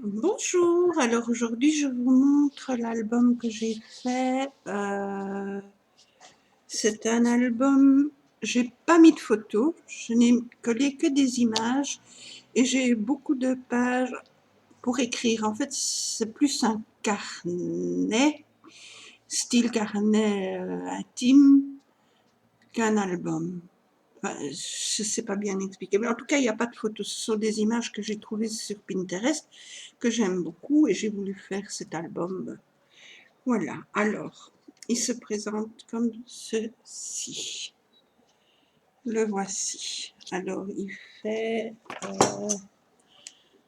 Bonjour, alors aujourd'hui je vous montre l'album que j'ai fait. C'est un album, j'ai pas mis de photos, je n'ai collé que des images et j'ai beaucoup de pages pour écrire. En fait, c'est plus un carnet, style carnet intime qu'un album. Enfin, je ne sais pas bien expliquer, mais en tout cas, il n'y a pas de photos. Ce sont des images que j'ai trouvées sur Pinterest, que j'aime beaucoup, et j'ai voulu faire cet album. Voilà, alors, il se présente comme ceci. Le voici. Alors, fait, euh,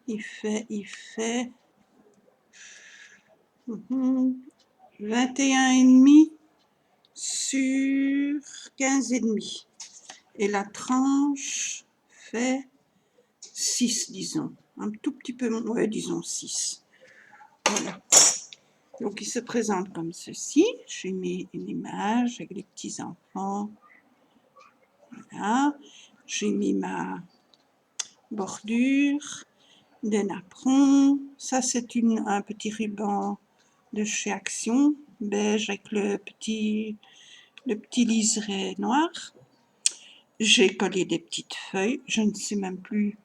il fait 21,5 sur 15,5. Et la tranche fait 6, disons. Un tout petit peu moins, ouais, disons 6. Voilà. Donc, il se présente comme ceci. J'ai mis une image avec les petits-enfants. Voilà. J'ai mis ma bordure, des napperons. Ça, c'est un petit ruban de chez Action, beige avec le petit liseré noir. J'ai collé des petites feuilles. Je ne sais même plus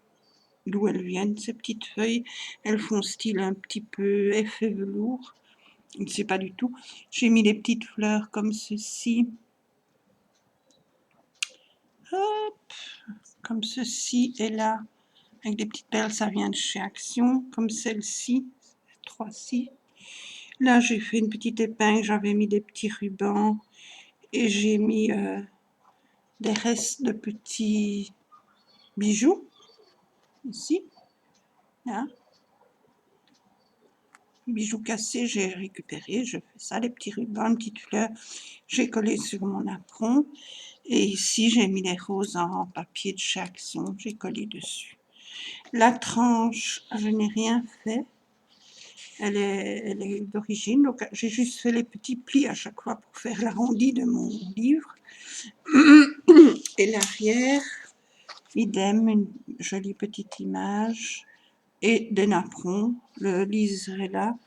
d'où elles viennent, ces petites feuilles. Elles font style un petit peu effet velours. Je ne sais pas du tout. J'ai mis des petites fleurs comme ceci. Hop, comme ceci et là, avec des petites perles, ça vient de chez Action, comme celle-ci, 3-ci. Là, j'ai fait une petite épingle, j'avais mis des petits rubans et j'ai mis des restes de petits bijoux, ici. Hein. Bijoux cassés, j'ai récupéré, je fais ça, les petits rubans, petites fleurs, j'ai collé sur mon apron. Et ici, j'ai mis les roses en papier de chez Action, j'ai collé dessus. La tranche, je n'ai rien fait. Elle est d'origine, donc j'ai juste fait les petits plis à chaque fois pour faire l'arrondi de mon livre. Et l'arrière, idem, une jolie petite image et des napperons, le liseré là.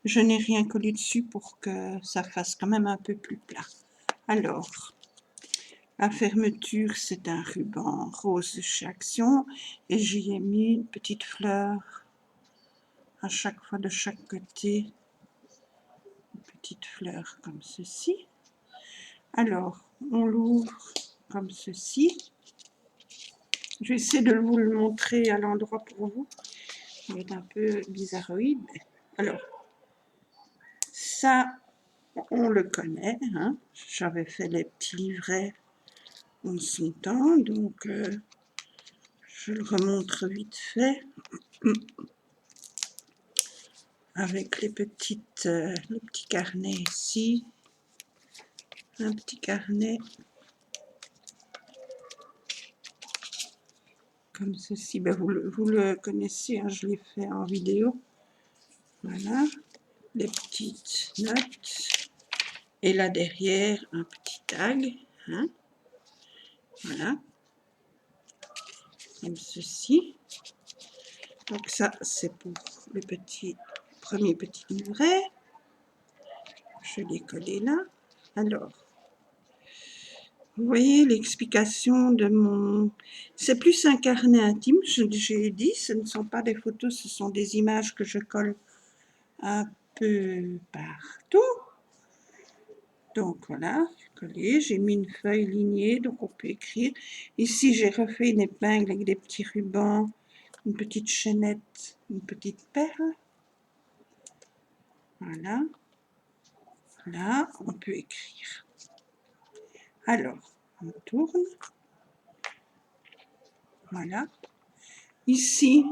Je n'ai rien collé dessus pour que ça fasse quand même un peu plus plat. Alors, la fermeture, c'est un ruban rose de chez Action et j'y ai mis une petite fleur à chaque fois de chaque côté. Une petite fleur comme ceci. Alors, on l'ouvre comme ceci. Je vais essayer de vous le montrer à l'endroit pour vous. Ça va être un peu bizarroïde. Alors, ça, on le connaît. Hein. J'avais fait les petits livrets en son temps, donc je le remontre vite fait. Avec les petits carnets ici. Un petit carnet comme ceci. Ben, vous le connaissez, hein, je l'ai fait en vidéo. Voilà, les petites notes. Et là derrière, un petit tag. Hein. Voilà, comme ceci. Donc ça, c'est pour le premier petit livret. Je l'ai collé là. Alors, vous voyez l'explication de mon... C'est plus un carnet intime, j'ai dit, ce ne sont pas des photos, ce sont des images que je colle un peu partout. Donc voilà, collé, j'ai mis une feuille lignée, donc on peut écrire. Ici, j'ai refait une épingle avec des petits rubans, une petite chaînette, une petite perle. Voilà. Là, on peut écrire. Alors, on tourne. Voilà. Ici,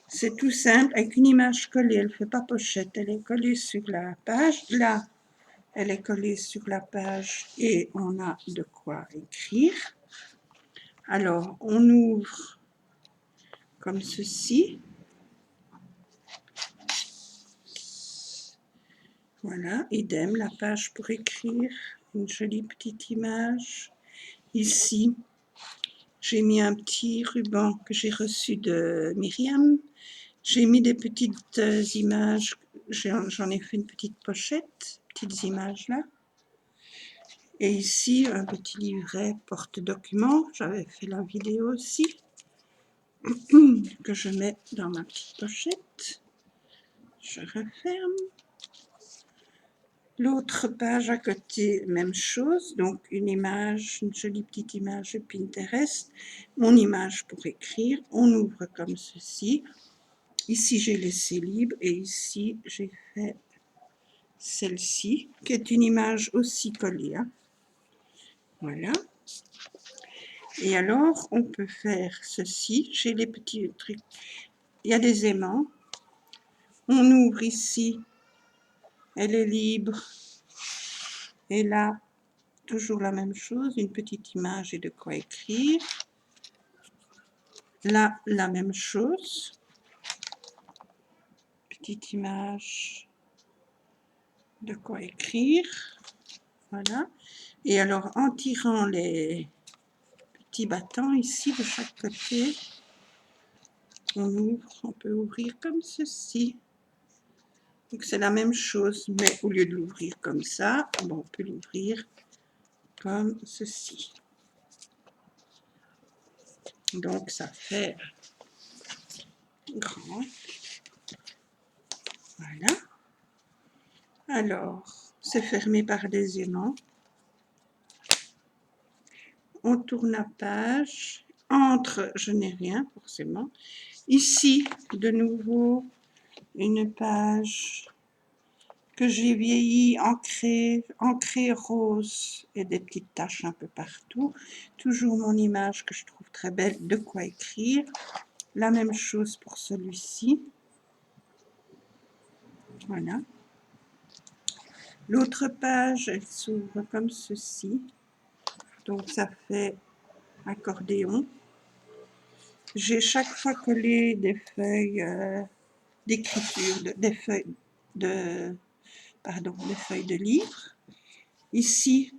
c'est tout simple, avec une image collée, elle ne fait pas pochette, elle est collée sur la page. Là, elle est collée sur la page et on a de quoi écrire. Alors, on ouvre comme ceci. Voilà, idem, la page pour écrire, une jolie petite image. Ici, j'ai mis un petit ruban que j'ai reçu de Myriam. J'ai mis des petites images, j'en ai fait une petite pochette, petites images là. Et ici, un petit livret porte-document, j'avais fait la vidéo aussi, que je mets dans ma petite pochette. Je referme. L'autre page à côté, même chose, donc une image, une jolie petite image de Pinterest, mon image pour écrire, on ouvre comme ceci. Ici, j'ai laissé libre et ici, j'ai fait celle-ci, qui est une image aussi collée. Hein. Voilà. Et alors, on peut faire ceci. J'ai les petits trucs. Il y a des aimants. On ouvre ici. Elle est libre. Et là, toujours la même chose. Une petite image et de quoi écrire. Là, la même chose. Petite image de quoi écrire. Voilà. Et alors, en tirant les petits battants ici de chaque côté, on ouvre, on peut ouvrir comme ceci. Donc c'est la même chose, mais au lieu de l'ouvrir comme ça, bon, on peut l'ouvrir comme ceci. Donc ça fait grand. Voilà. Alors, c'est fermé par des aimants. On tourne la page. Entre, je n'ai rien forcément. Ici, de nouveau, une page que j'ai vieilli, ancrée rose et des petites taches un peu partout. Toujours mon image que je trouve très belle, de quoi écrire. La même chose pour celui-ci. Voilà. L'autre page, elle s'ouvre comme ceci. Donc ça fait accordéon. J'ai chaque fois collé des feuilles d'écriture, des feuilles de livres. Ici,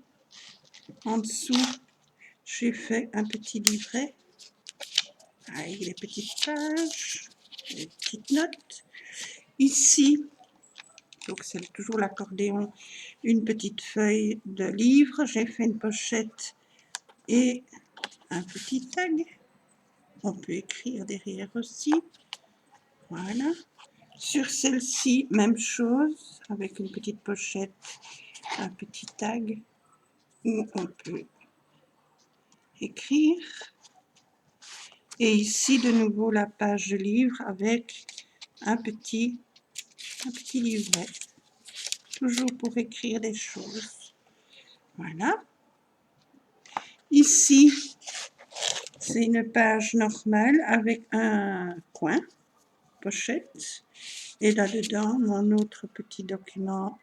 en dessous, j'ai fait un petit livret avec les petites pages, les petites notes. Ici, donc c'est toujours l'accordéon, une petite feuille de livre. J'ai fait une pochette et un petit tag. On peut écrire derrière aussi. Voilà. Sur celle-ci, même chose, avec une petite pochette, un petit tag où on peut écrire. Et ici, de nouveau, la page de livre avec un petit livret. Toujours pour écrire des choses. Voilà. Ici, c'est une page normale avec un coin, pochette. Et là-dedans, mon autre petit document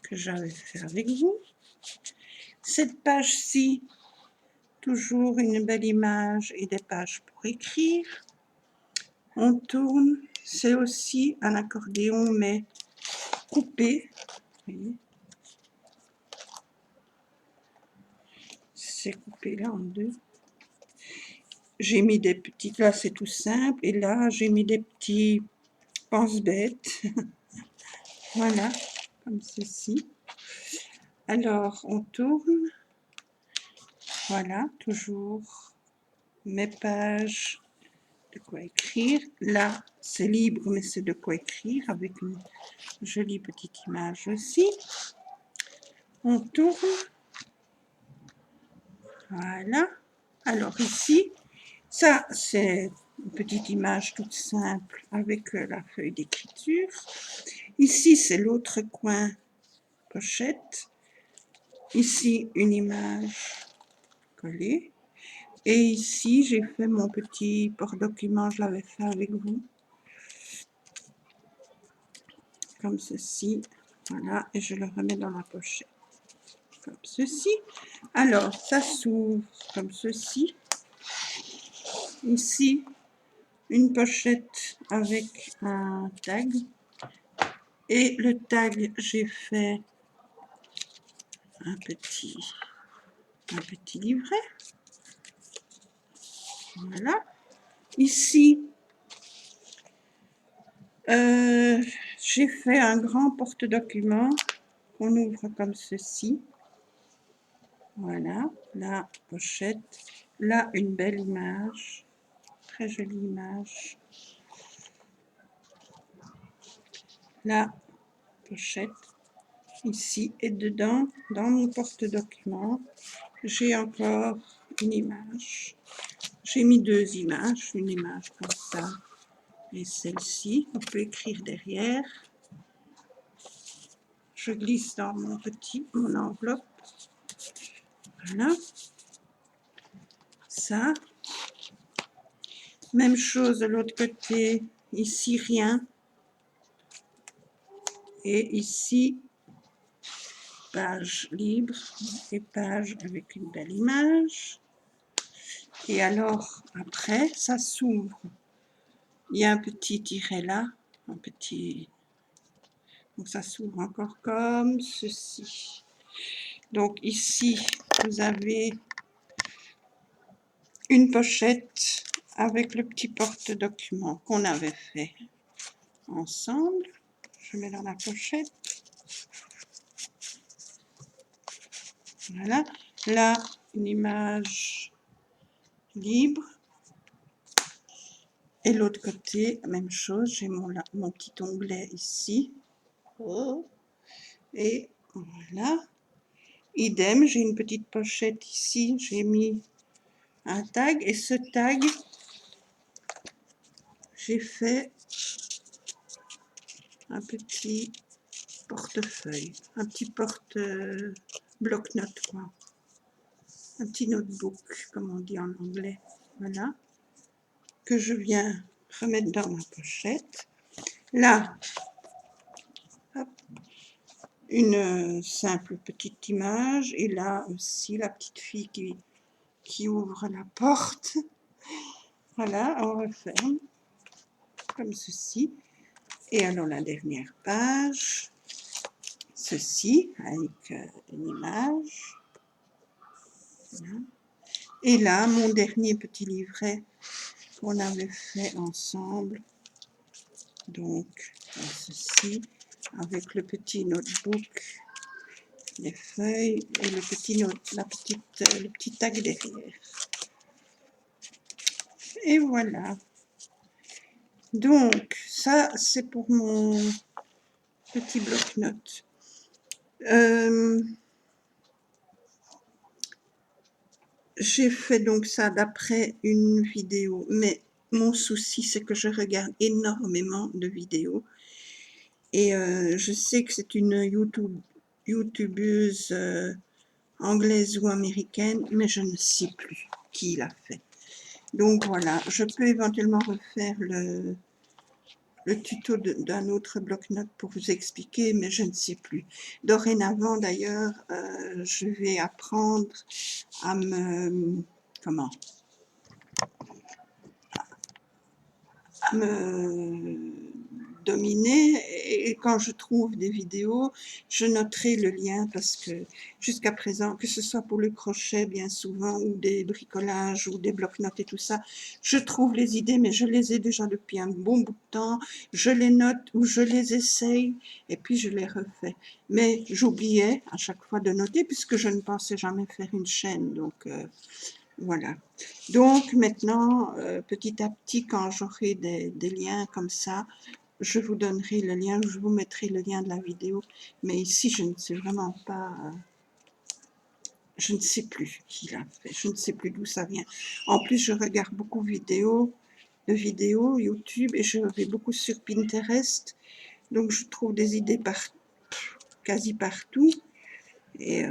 que j'avais fait avec vous. Cette page-ci, toujours une belle image et des pages pour écrire. On tourne, c'est aussi un accordéon, mais coupé. C'est coupé là en deux. J'ai mis des petits, là c'est tout simple, et là j'ai mis des petits pense-bêtes. Voilà, comme ceci. Alors, on tourne. Voilà, toujours mes pages de quoi écrire. Là, c'est libre, mais c'est de quoi écrire avec une jolie petite image aussi. On tourne. Voilà. Alors ici, ça, c'est une petite image toute simple avec la feuille d'écriture. Ici, c'est l'autre coin pochette. Ici, une image collée. Et ici, j'ai fait mon petit porte-document, je l'avais fait avec vous. Comme ceci. Voilà, et je le remets dans la pochette. Comme ceci. Alors, ça s'ouvre comme ceci. Ici, une pochette avec un tag. Et le tag, j'ai fait un petit livret. Voilà. Ici, J'ai fait un grand porte-document qu'on ouvre comme ceci. Voilà, la pochette. Là, une belle image, très jolie image. La pochette, ici et dedans, dans mon porte-document, j'ai encore une image. J'ai mis deux images, une image comme ça et celle-ci. On peut écrire derrière. Je glisse dans mon enveloppe. Voilà. Ça. Même chose de l'autre côté. Ici, rien. Et ici, page libre et page avec une belle image. Et alors, après, ça s'ouvre. Il y a un petit tiret là, un petit... Donc, ça s'ouvre encore comme ceci. Donc, ici, vous avez une pochette avec le petit porte-document qu'on avait fait ensemble. Je mets dans la pochette. Voilà. Là, une image libre. Et l'autre côté, même chose, j'ai mon petit onglet ici. Oh. Et voilà. Idem, j'ai une petite pochette ici. J'ai mis un tag. Et ce tag, j'ai fait un petit portefeuille. Un petit bloc-notes, quoi. Un petit notebook, comme on dit en anglais. Voilà. Que je viens remettre dans ma pochette. Là, hop, une simple petite image. Et là aussi, la petite fille qui ouvre la porte. Voilà, on referme comme ceci. Et alors la dernière page, ceci, avec une image. Voilà. Et là, mon dernier petit livret qu'on avait fait ensemble. Donc, ceci, avec le petit notebook, les feuilles et le petit tag derrière. Et voilà. Donc, ça, c'est pour mon petit bloc-notes. J'ai fait donc ça d'après une vidéo, mais mon souci, c'est que je regarde énormément de vidéos. Et je sais que c'est une youtubeuse anglaise ou américaine, mais je ne sais plus qui l'a fait. Donc voilà, je peux éventuellement refaire le tuto d'un autre bloc-notes pour vous expliquer, mais je ne sais plus. Dorénavant, d'ailleurs, je vais apprendre à me... Comment ? À me dominer, et quand je trouve des vidéos, je noterai le lien parce que jusqu'à présent, que ce soit pour le crochet bien souvent ou des bricolages ou des blocs-notes et tout ça, je trouve les idées, mais je les ai déjà depuis un bon bout de temps, je les note ou je les essaye et puis je les refais. Mais j'oubliais à chaque fois de noter puisque je ne pensais jamais faire une chaîne, donc voilà. Donc maintenant, petit à petit, quand j'aurai des liens comme ça, je vous donnerai le lien, je vous mettrai le lien de la vidéo. Mais ici, je ne sais vraiment pas, je ne sais plus qui l'a fait, je ne sais plus d'où ça vient. En plus, je regarde beaucoup de vidéos YouTube et je vais beaucoup sur Pinterest. Donc, je trouve des idées quasi partout. Et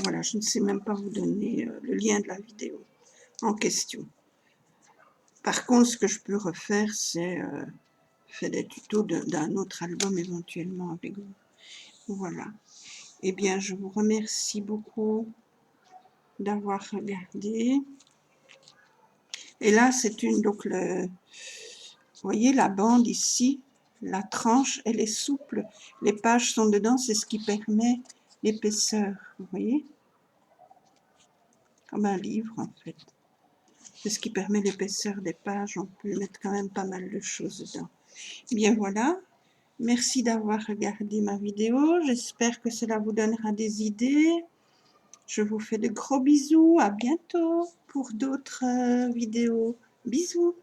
voilà, je ne sais même pas vous donner le lien de la vidéo en question. Par contre, ce que je peux refaire, c'est faire des tutos d'un autre album éventuellement avec vous. Voilà. Eh bien, je vous remercie beaucoup d'avoir regardé. Et là, c'est donc vous voyez la bande ici, la tranche, elle est souple. Les pages sont dedans, c'est ce qui permet l'épaisseur. Vous voyez? Comme un livre, en fait. C'est ce qui permet l'épaisseur des pages. On peut mettre quand même pas mal de choses dedans. Bien voilà, merci d'avoir regardé ma vidéo. J'espère que cela vous donnera des idées. Je vous fais de gros bisous. À bientôt pour d'autres vidéos. Bisous.